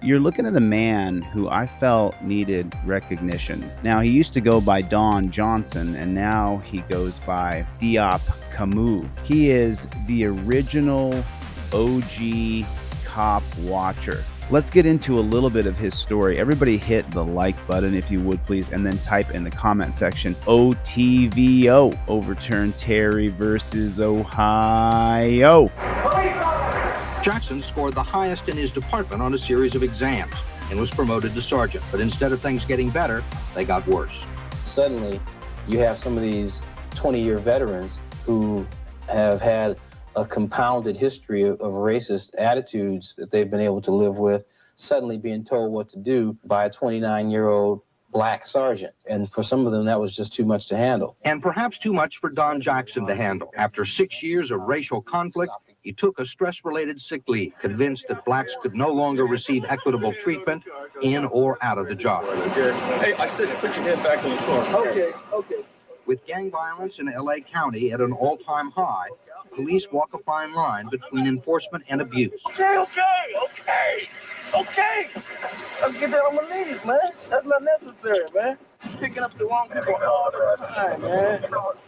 you're looking at a man who I felt needed recognition. Now, he used to go by Don Johnson, and now he goes by Diop Kamau. He is the original OG cop watcher. Let's get into a little bit of his story. Everybody hit the like button if you would, please, and then type in the comment section, OTVO, overturn Terry versus Ohio. Jackson scored the highest in his department on a series of exams and was promoted to sergeant. But instead of things getting better, they got worse. Suddenly, you have some of these 20-year veterans who have had a compounded history of racist attitudes that they've been able to live with, suddenly being told what to do by a 29-year-old black sergeant. And for some of them, that was just too much to handle. And perhaps too much for Don Jackson to handle. After 6 years of racial conflict, he took a stress-related sick leave, convinced that blacks could no longer receive equitable treatment in or out of the job. Hey, I said put your head back on the floor. Okay. With gang violence in LA County at an all-time high, police walk a fine line between enforcement and abuse. Okay. Let's get that on my knees, man. That's not necessary, man. Picking up the wrong people all the time, man.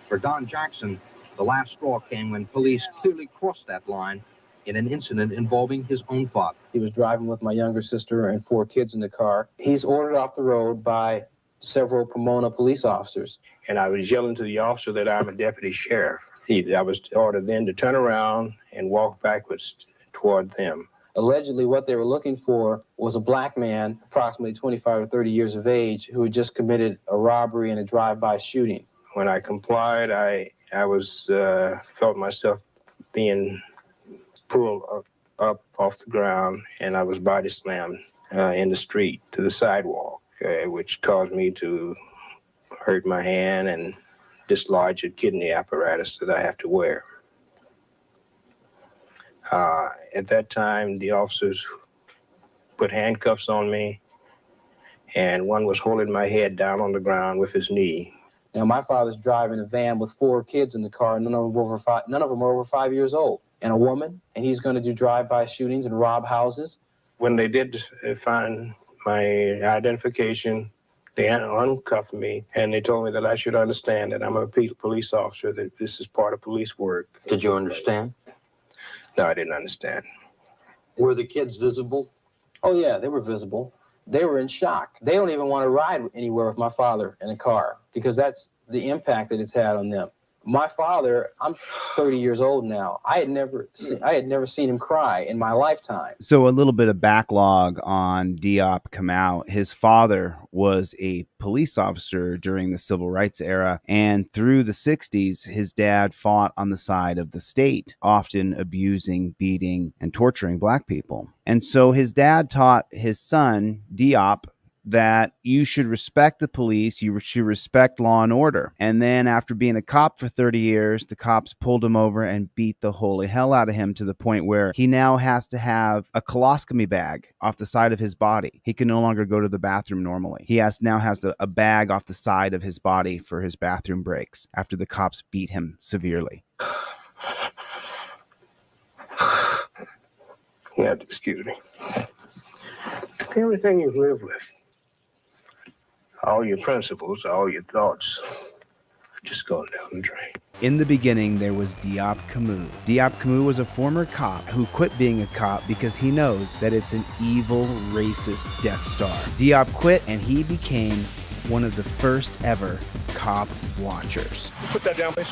For Don Jackson, the last straw came when police clearly crossed that line in an incident involving his own father. He was driving with my younger sister and 4 kids in the car. He's ordered off the road by several Pomona police officers. And I was yelling to the officer that I'm a deputy sheriff. I was ordered then to turn around and walk backwards toward them. Allegedly, what they were looking for was a black man, approximately 25 or 30 years of age, who had just committed a robbery and a drive-by shooting. When I complied, I felt myself being pulled up off the ground, and I was body slammed in the street to the sidewalk, which caused me to hurt my hand and dislodge a kidney apparatus that I have to wear. At that time, the officers put handcuffs on me, and one was holding my head down on the ground with his knee. Now, my father's driving a van with 4 kids in the car, none of them are over 5 years old, and a woman, and he's going to do drive-by shootings and rob houses. When they did find my identification, they uncuffed me, and they told me that I should understand that I'm a police officer, that this is part of police work. Did you understand? No, I didn't understand. Were the kids visible? Oh, yeah, they were visible. They were in shock. They don't even want to ride anywhere with my father in a car because that's the impact that it's had on them. My father, I'm 30 years old now. I had never seen him cry in my lifetime. So a little bit of backlog on Diop Kamau. His father was a police officer during the civil rights era, and through the 60s, his dad fought on the side of the state, often abusing, beating, and torturing black people. And so his dad taught his son, Diop, that you should respect the police, you should respect law and order. And then after being a cop for 30 years, the cops pulled him over and beat the holy hell out of him to the point where he now has to have a colostomy bag off the side of his body. He can no longer go to the bathroom normally. He now has a bag off the side of his body for his bathroom breaks after the cops beat him severely. You have to excuse me. Everything you live with, all your principles, all your thoughts, just going down the drain. In the beginning, there was Diop Kamau. Diop Kamau was a former cop who quit being a cop because he knows that it's an evil, racist Death Star. Diop quit, and he became one of the first ever cop watchers. Put that down, please.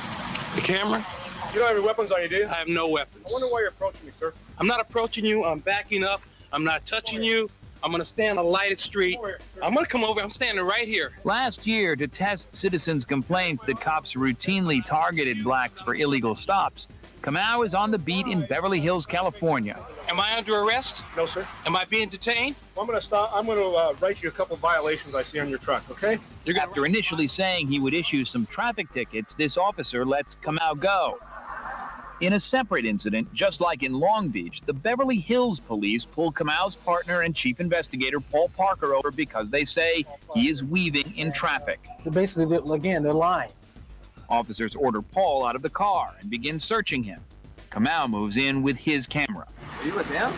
The camera? You don't have any weapons on you, do you? I have no weapons. I wonder why you're approaching me, sir. I'm not approaching you. I'm backing up. I'm not touching you. I'm going to stand on a lighted street. I'm going to come over. I'm standing right here. Last year, to test citizens' complaints that cops routinely targeted blacks for illegal stops, Kamau is on the beat in Beverly Hills, California. Am I under arrest? No, sir. Am I being detained? Well, I'm going to stop. I'm going to write you a couple violations I see on your truck, okay? After initially saying he would issue some traffic tickets, this officer lets Kamau go. In a separate incident, just like in Long Beach, the Beverly Hills police pulled Kamau's partner and chief investigator Paul Parker over because they say he is weaving in traffic. Basically, again, they're lying. Officers order Paul out of the car and begin searching him. Kamau moves in with his camera. Are you with them?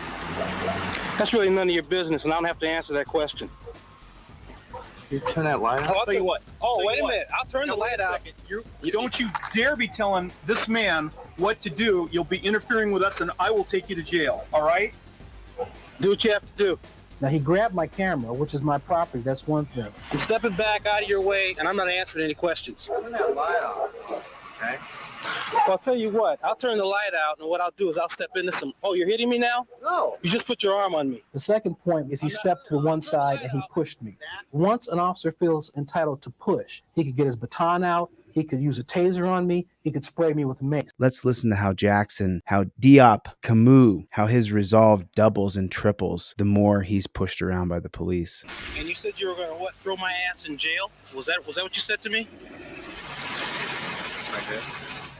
That's really none of your business, and I don't have to answer that question. You turn that light Oh, I'll tell you what. Oh, wait a minute. I'll turn the light out. You don't you dare be telling this man what to do. You'll be interfering with us, and I will take you to jail. All right? Do what you have to do. Now, he grabbed my camera, which is my property. That's one thing. I'm stepping back out of your way, and I'm not answering any questions. Turn that light off. Okay. Well, I'll tell you what. I'll turn the light out, and what I'll do is I'll step into some... Oh, you're hitting me now? No. You just put your arm on me. The second point is he stepped to the one side and he pushed me. Once an officer feels entitled to push, he could get his baton out, he could use a taser on me, he could spray me with mace. Let's listen to how Diop, Kamau, how his resolve doubles and triples the more he's pushed around by the police. And you said you were going to, what, throw my ass in jail? Was that what you said to me?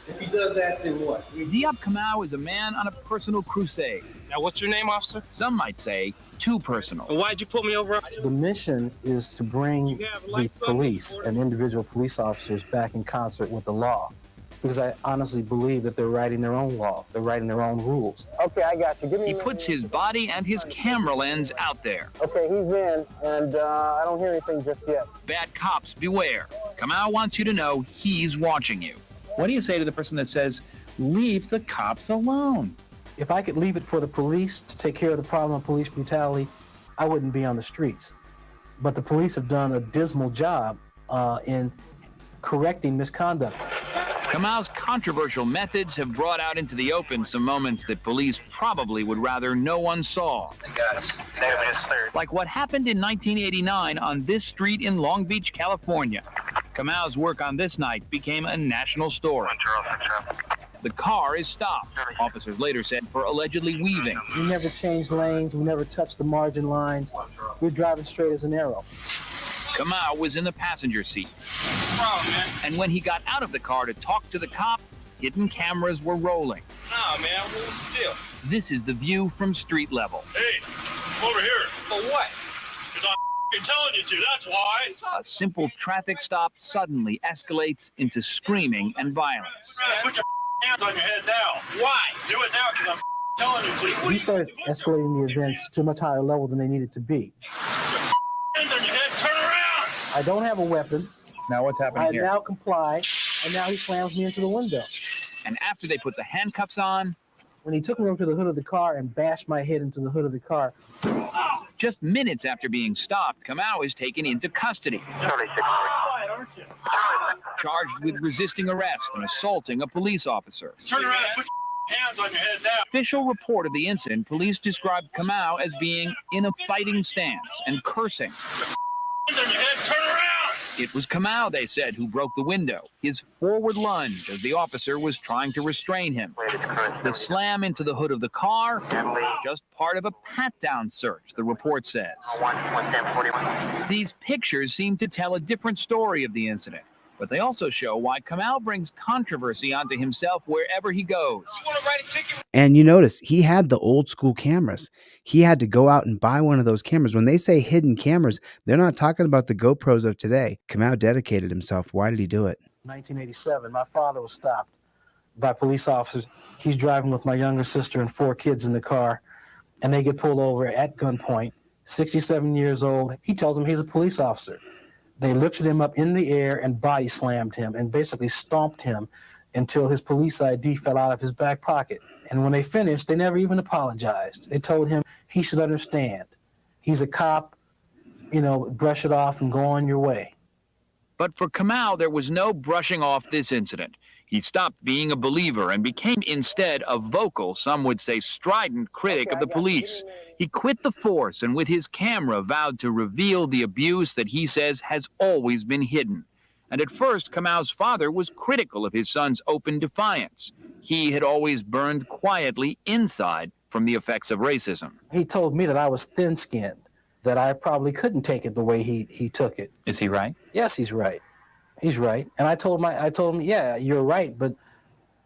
If he does that, then what? Diop Kamau is a man on a personal crusade. Now, what's your name, officer? Some might say too personal. And why'd you put me over? The mission is to bring the police and individual police officers back in concert with the law. Because I honestly believe that they're writing their own law. They're writing their own rules. Okay, I got you. Give me He puts his body and his camera lens out there. Okay, he's in, and I don't hear anything just yet. Bad cops, beware. Kamau wants you to know he's watching you. What do you say to the person that says, leave the cops alone? If I could leave it for the police to take care of the problem of police brutality, I wouldn't be on the streets. But the police have done a dismal job in correcting misconduct. Kamau's controversial methods have brought out into the open some moments that police probably would rather no one saw. They got us. Everybody's cleared. Like what happened in 1989 on this street in Long Beach, California. Kamau's work on this night became a national story. The car is stopped, officers later said, for allegedly weaving. We never changed lanes. We never touched the margin lines. We're driving straight as an arrow. Kamau was in the passenger seat. And when he got out of the car to talk to the cop, hidden cameras were rolling. Nah, man, what's the deal? This is the view from street level. Hey, come over here. For what? Because I'm telling you to, that's why. A simple traffic stop suddenly escalates into screaming and violence. Put your hands on your head now. Why? Do it now because I'm telling you to. We started escalating the events to a much higher level than they needed to be. Hands on your head, turn around. I don't have a weapon. Now what's happening I here? now comply, and now he slams me into the window. And after they put the handcuffs on, When he took me over to the hood of the car and bashed my head into the hood of the car. just minutes after being stopped, Kamau is taken into custody. Charged with resisting arrest and assaulting a police officer. Turn around and put your hands on your head now. Official report of the incident, police described Kamau as being in a fighting stance and cursing. Hands on your head, turn around. It was Kamau, they said, who broke the window, his forward lunge as the officer was trying to restrain him. The slam into the hood of the car, just part of a pat-down search, the report says. These pictures seem to tell a different story of the incident, but they also show why Kamau brings controversy onto himself wherever he goes. And you notice he had the old school cameras. He had to go out and buy one of those cameras. When they say hidden cameras, they're not talking about the GoPros of today. Kamau dedicated himself. Why did he do it? 1987, my father was stopped by police officers. He's driving with my younger sister and 4 kids in the car, and they get pulled over at gunpoint. 67 years old. He tells them he's a police officer. They lifted him up in the air and body slammed him and basically stomped him until his police ID fell out of his back pocket. And when they finished, they never even apologized. They told him he should understand. He's a cop, brush it off and go on your way. But for Kamau, there was no brushing off this incident. He stopped being a believer and became instead a vocal, some would say strident critic of the police. He quit the force and with his camera vowed to reveal the abuse that he says has always been hidden. And at first, Kamau's father was critical of his son's open defiance. He had always burned quietly inside from the effects of racism. He told me that I was thin-skinned, that I probably couldn't take it the way he took it. Is he right? Yes, he's right. He's right. And I told him, yeah, you're right, but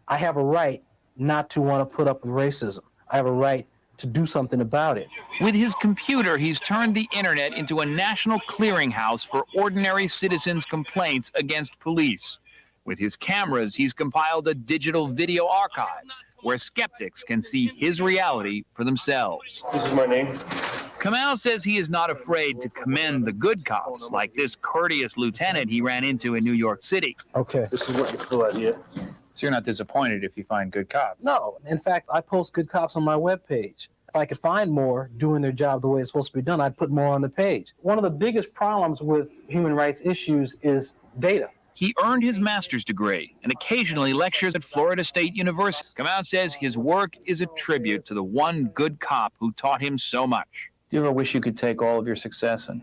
I have a right not to want to put up with racism. I have a right to do something about it. With his computer, he's turned the internet into a national clearinghouse for ordinary citizens' complaints against police. With his cameras, he's compiled a digital video archive, where skeptics can see his reality for themselves. This is my name. Kamau says he is not afraid to commend the good cops, like this courteous lieutenant he ran into in New York City. Okay. This is what you fill out here. So you're not disappointed if you find good cops? No. In fact, I post good cops on my webpage. If I could find more doing their job the way it's supposed to be done, I'd put more on the page. One of the biggest problems with human rights issues is data. He earned his master's degree and occasionally lectures at Florida State University. Kamau says his work is a tribute to the one good cop who taught him so much. Do you ever wish you could take all of your success and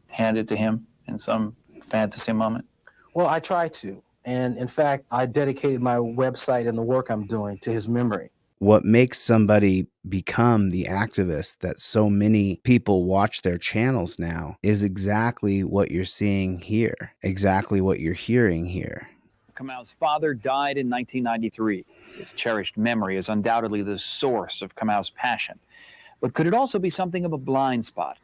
hand it to him in some fantasy moment? Well, I try to. And in fact, I dedicated my website and the work I'm doing to his memory. What makes somebody become the activist that so many people watch their channels now is exactly what you're seeing here, exactly what you're hearing here. Kamau's father died in 1993. His cherished memory is undoubtedly the source of Kamau's passion. But could it also be something of a blind spot?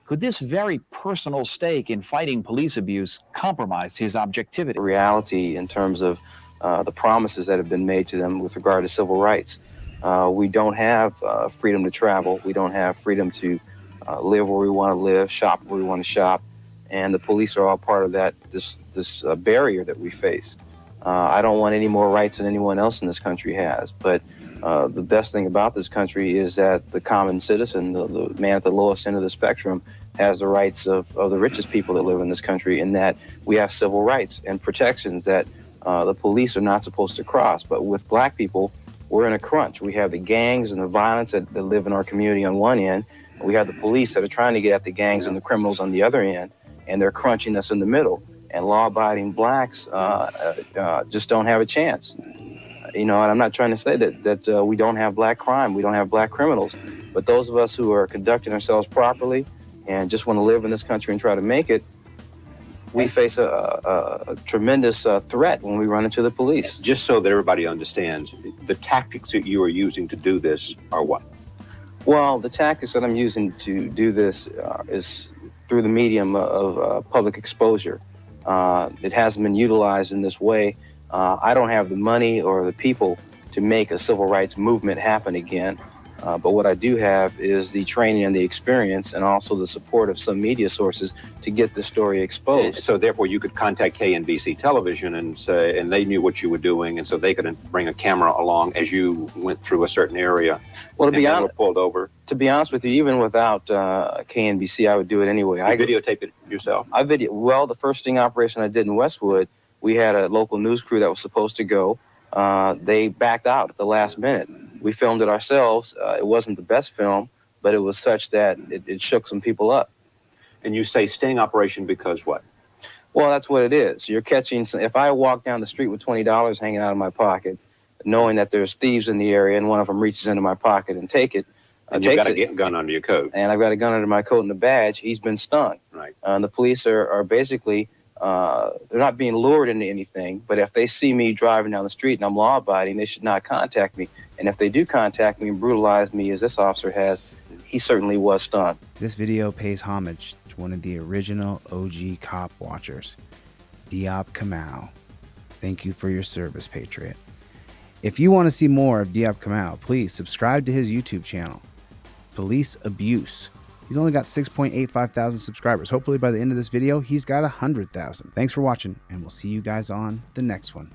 Could this very personal stake in fighting police abuse compromise his objectivity? Reality in terms of the promises that have been made to them with regard to civil rights. We don't have freedom to travel. We don't have freedom to live where we want to live, shop where we want to shop. And the police are all part of that, this barrier that we face. I don't want any more rights than anyone else in this country has. But the best thing about this country is that the common citizen, the man at the lowest end of the spectrum, has the rights of the richest people that live in this country, in that we have civil rights and protections that the police are not supposed to cross. But with black people, we're in a crunch. We have the gangs and the violence that live in our community on one end. We have the police that are trying to get at the gangs and the criminals on the other end, and they're crunching us in the middle. And law-abiding blacks just don't have a chance. You know, and I'm not trying to say that we don't have black crime, we don't have black criminals, but those of us who are conducting ourselves properly and just want to live in this country and try to make it, we face a tremendous threat when we run into the police. Just so that everybody understands, the tactics that you are using to do this are what? Well, the tactics that I'm using to do this is through the medium of public exposure. It hasn't been utilized in this way. I don't have the money or the people to make a civil rights movement happen again. But what I do have is the training and the experience, and also the support of some media sources to get the story exposed. So therefore you could contact KNBC television and say, and they knew what you were doing, and so they could bring a camera along as you went through a certain area. Well, to be honest, pulled over. To be honest with you, even without KNBC, I would do it anyway. I videotape it yourself? Well, the first sting operation I did in Westwood, we had a local news crew that was supposed to go. They backed out at the last minute. We filmed it ourselves. It wasn't the best film, but it was such that it shook some people up. And you say sting operation because what? Well, that's what it is. You're catching if I walk down the street with $20 hanging out of my pocket, knowing that there's thieves in the area and one of them reaches into my pocket and take it. And you've got a gun under your coat. And I've got a gun under my coat and a badge. He's been stung. Right. And the police are basically, they're not being lured into anything, but if they see me driving down the street and I'm law-abiding, they should not contact me. And if they do contact me and brutalize me as this officer has, he certainly was stunned. This video pays homage to one of the original OG cop watchers, Diop Kamau. Thank you for your service, Patriot. If you want to see more of Diop Kamau, please subscribe to his YouTube channel, Police Abuse. He's only got 6.85 thousand subscribers. Hopefully by the end of this video, he's got 100,000. Thanks for watching, and we'll see you guys on the next one.